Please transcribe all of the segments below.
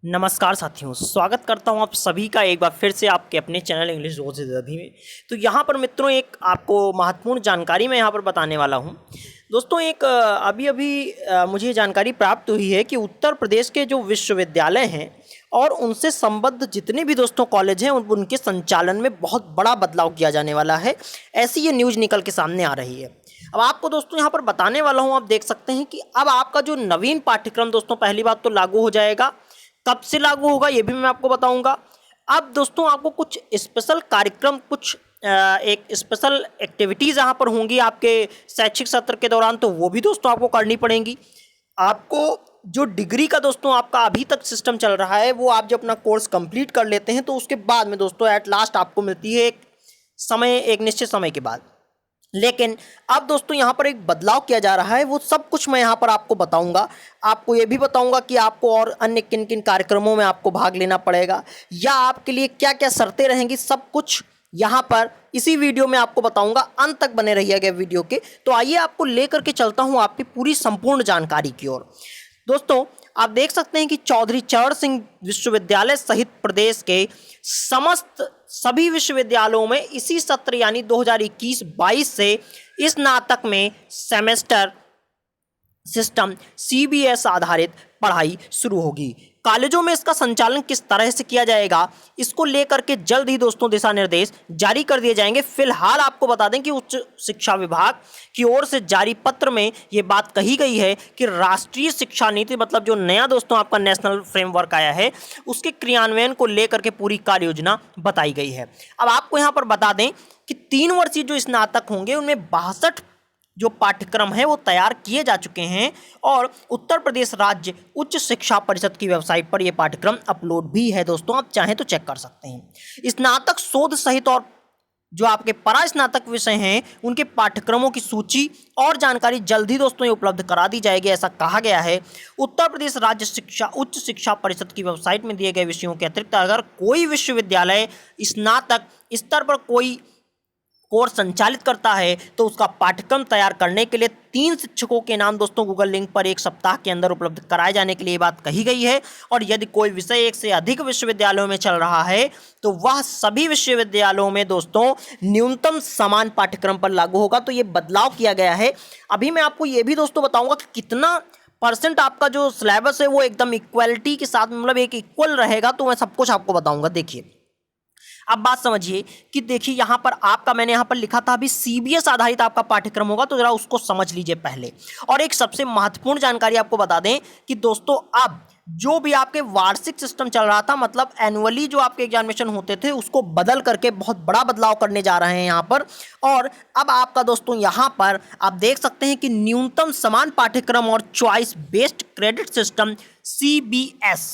नमस्कार साथियों, स्वागत करता हूं आप सभी का एक बार फिर से आपके अपने चैनल इंग्लिश रोज अभी में। तो यहां पर मित्रों एक आपको महत्वपूर्ण जानकारी मैं यहां पर बताने वाला हूं। दोस्तों एक अभी अभी मुझे जानकारी प्राप्त हुई है कि उत्तर प्रदेश के जो विश्वविद्यालय हैं और उनसे संबद्ध जितने भी दोस्तों कॉलेज हैं उनके संचालन में बहुत बड़ा बदलाव किया जाने वाला है। ऐसी ये न्यूज़ निकल के सामने आ रही है। अब आपको दोस्तों यहाँ पर बताने वाला हूँ, आप देख सकते हैं कि अब आपका जो नवीन पाठ्यक्रम दोस्तों पहली बात तो लागू हो जाएगा। कब से लागू होगा ये भी मैं आपको बताऊंगा। अब दोस्तों आपको कुछ स्पेशल कार्यक्रम, कुछ एक स्पेशल एक्टिविटीज़ यहाँ पर होंगी आपके शैक्षिक सत्र के दौरान, तो वो भी दोस्तों आपको करनी पड़ेंगी। आपको जो डिग्री का दोस्तों आपका अभी तक सिस्टम चल रहा है, वो आप जब अपना कोर्स कंप्लीट कर लेते हैं तो उसके बाद में दोस्तों एट लास्ट आपको मिलती है एक निश्चित समय के बाद। लेकिन अब दोस्तों यहाँ पर एक बदलाव किया जा रहा है, वो सब कुछ मैं यहाँ पर आपको बताऊंगा। आपको ये भी बताऊंगा कि आपको और अन्य किन किन कार्यक्रमों में आपको भाग लेना पड़ेगा या आपके लिए क्या क्या शर्तें रहेंगी, सब कुछ यहाँ पर इसी वीडियो में आपको बताऊंगा। अंत तक बने रहिएगा वीडियो के। तो आइए आपको लेकर के चलता हूँ आपकी पूरी संपूर्ण जानकारी की ओर। दोस्तों आप देख सकते हैं कि चौधरी चरण सिंह विश्वविद्यालय सहित प्रदेश के समस्त सभी विश्वविद्यालयों में इसी सत्र यानी 2021-22 से स्नातक में सेमेस्टर सिस्टम सीबीएस आधारित पढ़ाई शुरू होगी। कॉलेजों में इसका संचालन किस तरह से किया जाएगा, इसको लेकर के जल्द ही दोस्तों दिशा निर्देश जारी कर दिए जाएंगे। फिलहाल आपको बता दें कि उच्च शिक्षा विभाग की ओर से जारी पत्र में ये बात कही गई है कि राष्ट्रीय शिक्षा नीति, मतलब जो नया दोस्तों आपका नेशनल फ्रेमवर्क आया है, उसके क्रियान्वयन को लेकर के पूरी कार्य योजना बताई गई है। अब आपको यहाँ पर बता दें कि 3 वर्षीय जो स्नातक होंगे उनमें 62 जो पाठ्यक्रम है वो तैयार किए जा चुके हैं और उत्तर प्रदेश राज्य उच्च शिक्षा परिषद की वेबसाइट पर ये पाठ्यक्रम अपलोड भी है। दोस्तों आप चाहें तो चेक कर सकते हैं। स्नातक शोध सहित और जो आपके परा स्नातक विषय हैं उनके पाठ्यक्रमों की सूची और जानकारी जल्द ही दोस्तों ये उपलब्ध करा दी जाएगी, ऐसा कहा गया है। उत्तर प्रदेश राज्य शिक्षा उच्च शिक्षा परिषद की वेबसाइट में दिए गए विषयों के अतिरिक्त अगर कोई विश्वविद्यालय स्नातक स्तर पर कोई कोर्स संचालित करता है तो उसका पाठ्यक्रम तैयार करने के लिए 3 शिक्षकों के नाम दोस्तों गूगल लिंक पर 1 सप्ताह के अंदर उपलब्ध कराए जाने के लिए बात कही गई है। और यदि कोई विषय 1 से अधिक विश्वविद्यालयों में चल रहा है तो वह सभी विश्वविद्यालयों में दोस्तों न्यूनतम समान पाठ्यक्रम पर लागू होगा। तो ये बदलाव किया गया है। अभी मैं आपको ये भी दोस्तों बताऊंगा कि कितना % आपका जो सिलेबस है वो एकदम इक्वलिटी के साथ, मतलब एक इक्वल रहेगा, तो मैं सब कुछ आपको बताऊंगा। देखिए अब बात समझिए कि देखिए यहाँ पर आपका मैंने यहाँ पर लिखा था अभी सीबीएस आधारित आपका पाठ्यक्रम होगा, तो जरा उसको समझ लीजिए पहले। और एक सबसे महत्वपूर्ण जानकारी आपको बता दें कि दोस्तों अब जो भी आपके वार्षिक सिस्टम चल रहा था, मतलब एनुअली जो आपके एग्जामिनेशन होते थे, उसको बदल करके बहुत बड़ा बदलाव करने जा रहे हैं यहाँ पर। और अब आपका दोस्तों यहाँ पर आप देख सकते हैं कि न्यूनतम समान पाठ्यक्रम और choice based credit system CBS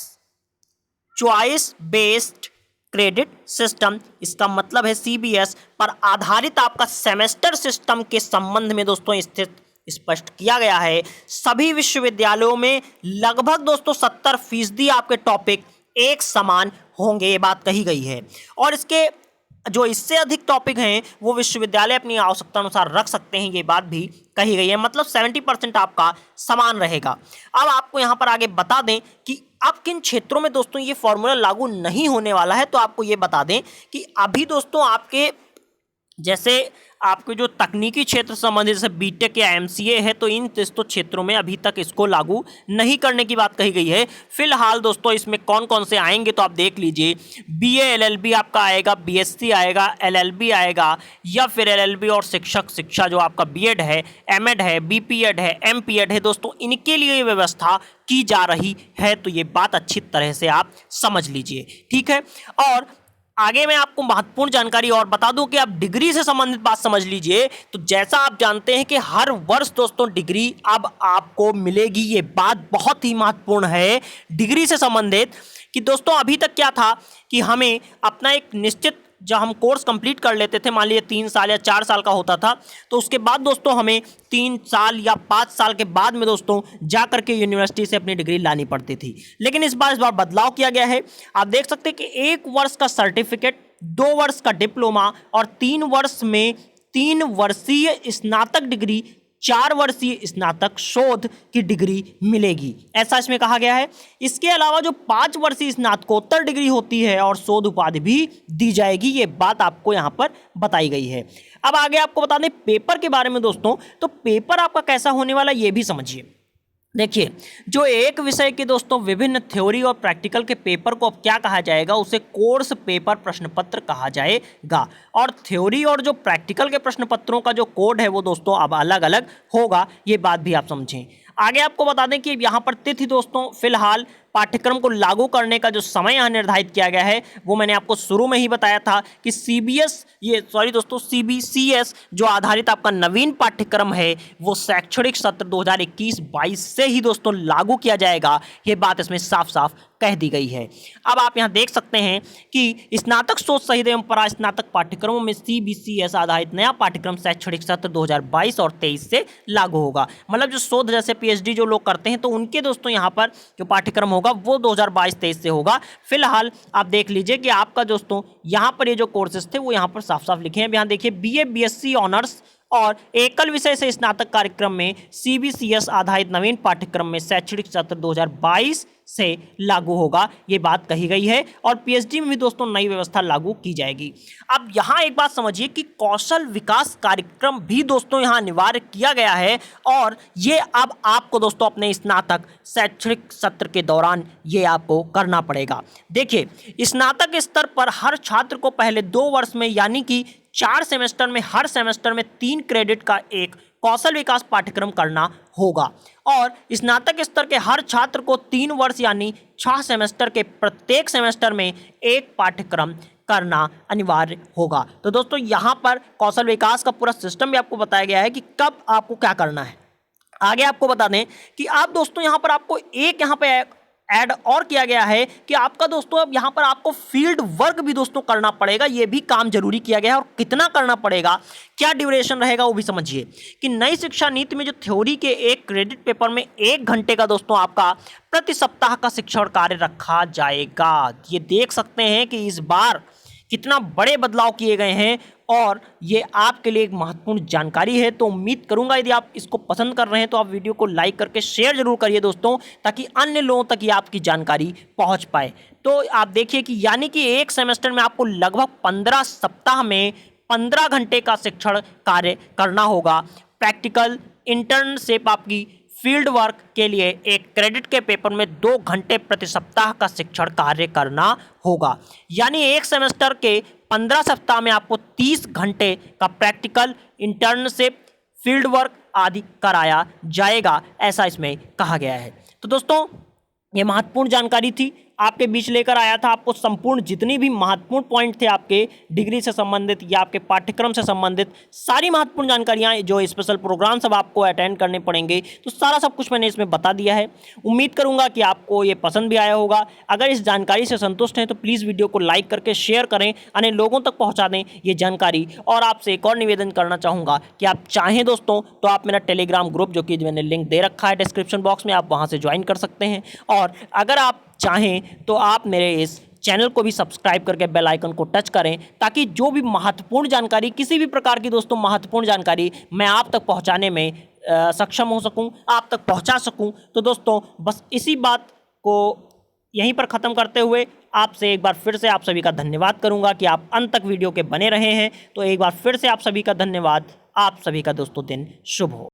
choice based credit system, इसका मतलब है CBS पर आधारित आपका सेमेस्टर सिस्टम के संबंध में दोस्तों स्थित स्पष्ट किया गया है। सभी विश्वविद्यालयों में लगभग दोस्तों 70% आपके टॉपिक एक समान होंगे, ये बात कही गई है। और इसके जो इससे अधिक टॉपिक हैं वो विश्वविद्यालय अपनी आवश्यकता अनुसार रख सकते हैं, ये बात भी कही गई है। मतलब 70% आपका समान रहेगा। अब आपको यहाँ पर आगे बता दें कि अब किन क्षेत्रों में दोस्तों ये फॉर्मूला लागू नहीं होने वाला है। तो आपको ये बता दें कि अभी दोस्तों आपके जैसे आपके जो तकनीकी क्षेत्र संबंधित जैसे बीटेक या MCA है, तो इन दोस्तों क्षेत्रों में अभी तक इसको लागू नहीं करने की बात कही गई है। फिलहाल दोस्तों इसमें कौन कौन से आएंगे तो आप देख लीजिए। BA LLB आपका आएगा, BSc आएगा, LLB आएगा, या फिर LLB और शिक्षक शिक्षा जो आपका BEd है, MEd है, BPEd है, MPEd है, दोस्तों इनके लिए व्यवस्था की जा रही है। तो ये बात अच्छी तरह से आप समझ लीजिए, ठीक है। और आगे मैं आपको महत्वपूर्ण जानकारी और बता दूं कि आप डिग्री से संबंधित बात समझ लीजिए। तो जैसा आप जानते हैं कि हर वर्ष दोस्तों डिग्री अब आपको मिलेगी, ये बात बहुत ही महत्वपूर्ण है डिग्री से संबंधित। कि दोस्तों अभी तक क्या था कि हमें अपना एक निश्चित जब हम कोर्स कंप्लीट कर लेते थे, मान लीजिए 3 साल या 4 साल का होता था, तो उसके बाद दोस्तों हमें 3 साल या 5 साल के बाद में दोस्तों जा करके यूनिवर्सिटी से अपनी डिग्री लानी पड़ती थी। लेकिन इस बार बदलाव किया गया है। आप देख सकते हैं कि 1 वर्ष का सर्टिफिकेट, 2 वर्ष का डिप्लोमा और 3 वर्ष में 3 वर्षीय स्नातक डिग्री 4 वर्षीय स्नातक शोध की डिग्री मिलेगी, ऐसा इसमें कहा गया है। इसके अलावा जो 5 वर्षीय स्नातकोत्तर डिग्री होती है और शोध उपाधि भी दी जाएगी, ये बात आपको यहाँ पर बताई गई है। अब आगे आपको बता दें पेपर के बारे में दोस्तों, तो पेपर आपका कैसा होने वाला ये भी समझिए। देखिए, जो एक विषय के दोस्तों विभिन्न थ्योरी और प्रैक्टिकल के पेपर को अब क्या कहा जाएगा, उसे कोर्स पेपर प्रश्न पत्र कहा जाएगा। और थ्योरी और जो प्रैक्टिकल के प्रश्न पत्रों का जो कोड है वो दोस्तों अब अलग अलग होगा, ये बात भी आप समझें। आगे आपको बता दें कि यहाँ पर तिथि दोस्तों फिलहाल पाठ्यक्रम को लागू करने का जो समय यहाँ निर्धारित किया गया है वो मैंने आपको शुरू में ही बताया था कि CBCS जो आधारित आपका नवीन पाठ्यक्रम है वो शैक्षणिक सत्र 2021-22 से ही दोस्तों लागू किया जाएगा, ये बात इसमें साफ साफ कह दी गई है। अब आप यहाँ देख सकते हैं कि स्नातक शोध सहित एवं परास्नातक पाठ्यक्रमों में CBCS आधारित नया पाठ्यक्रम शैक्षणिक सत्र 2022 और 23 से लागू होगा। मतलब जो शोध जैसे PhD जो लोग करते हैं तो उनके दोस्तों यहाँ पर जो पाठ्यक्रम होगा वो 2022-23 से होगा। फिलहाल आप देख लीजिए कि आपका दोस्तों यहाँ पर ये जो कोर्सेज थे वो यहाँ पर साफ साफ लिखे हैं। यहाँ देखिए BA BSc ऑनर्स और एकल विषय से स्नातक कार्यक्रम में CBCS आधारित नवीन पाठ्यक्रम में शैक्षणिक सत्र 2022 से लागू होगा, ये बात कही गई है। और PhD में भी दोस्तों नई व्यवस्था लागू की जाएगी। अब यहाँ एक बात समझिए कि कौशल विकास कार्यक्रम भी दोस्तों यहाँ अनिवार्य किया गया है और ये अब आपको दोस्तों अपने स्नातक शैक्षणिक सत्र के दौरान ये आपको करना पड़ेगा। देखिए, स्नातक स्तर पर हर छात्र को पहले 2 वर्ष में यानी कि 4 सेमेस्टर में हर सेमेस्टर में 3 क्रेडिट का एक कौशल विकास पाठ्यक्रम करना होगा और स्नातक स्तर के हर छात्र को 3 वर्ष यानी 6 सेमेस्टर के प्रत्येक सेमेस्टर में एक पाठ्यक्रम करना अनिवार्य होगा। तो दोस्तों यहाँ पर कौशल विकास का पूरा सिस्टम भी आपको बताया गया है कि कब आपको क्या करना है। आगे आपको बता दें कि आप दोस्तों यहाँ पर आपको एक यहाँ पे ऐड और किया गया है कि आपका दोस्तों अब यहाँ पर आपको फील्ड वर्क भी दोस्तों करना पड़ेगा, ये भी काम जरूरी किया गया है। और कितना करना पड़ेगा, क्या ड्यूरेशन रहेगा वो भी समझिए कि नई शिक्षा नीति में जो थ्योरी के एक क्रेडिट पेपर में 1 घंटे का दोस्तों आपका प्रति सप्ताह का शिक्षण कार्य रखा जाएगा। ये देख सकते हैं कि इस बार कितना बड़े बदलाव किए गए हैं और ये आपके लिए एक महत्वपूर्ण जानकारी है। तो उम्मीद करूंगा यदि आप इसको पसंद कर रहे हैं तो आप वीडियो को लाइक करके शेयर जरूर करिए दोस्तों, ताकि अन्य लोगों तक ये आपकी जानकारी पहुंच पाए। तो आप देखिए कि यानी कि एक सेमेस्टर में आपको लगभग 15 सप्ताह में 15 घंटे का शिक्षण कार्य करना होगा। प्रैक्टिकल इंटर्नशिप आपकी फील्ड वर्क के लिए एक क्रेडिट के पेपर में 2 घंटे प्रति सप्ताह का शिक्षण कार्य करना होगा। यानी एक सेमेस्टर के 15 सप्ताह में आपको 30 घंटे का प्रैक्टिकल इंटर्नशिप फील्ड वर्क आदि कराया जाएगा, ऐसा इसमें कहा गया है। तो दोस्तों ये महत्वपूर्ण जानकारी थी, आपके बीच लेकर आया था। आपको संपूर्ण जितनी भी महत्वपूर्ण पॉइंट थे आपके डिग्री से संबंधित या आपके पाठ्यक्रम से संबंधित सारी महत्वपूर्ण जानकारियां जो स्पेशल प्रोग्राम सब आपको अटेंड करने पड़ेंगे, तो सारा सब कुछ मैंने इसमें बता दिया है। उम्मीद करूंगा कि आपको ये पसंद भी आया होगा। अगर इस जानकारी से संतुष्ट हैं तो प्लीज़ वीडियो को लाइक करके शेयर करें, अन्य लोगों तक पहुँचा दें ये जानकारी। और आपसे एक और निवेदन करना चाहूँगा कि आप चाहें दोस्तों तो आप मेरा टेलीग्राम ग्रुप जो कि मैंने लिंक दे रखा है डिस्क्रिप्शन बॉक्स में, आप वहाँ से ज्वाइन कर सकते हैं। और अगर आप चाहें तो आप मेरे इस चैनल को भी सब्सक्राइब करके बेल आइकन को टच करें, ताकि जो भी महत्वपूर्ण जानकारी, किसी भी प्रकार की दोस्तों महत्वपूर्ण जानकारी मैं आप तक पहुंचाने में सक्षम हो सकूं, आप तक पहुंचा सकूं। तो दोस्तों बस इसी बात को यहीं पर ख़त्म करते हुए आपसे एक बार फिर से आप सभी का धन्यवाद करूंगा कि आप अंत तक वीडियो के बने रहे हैं। तो एक बार फिर से आप सभी का धन्यवाद। आप सभी का दोस्तों दिन शुभ हो।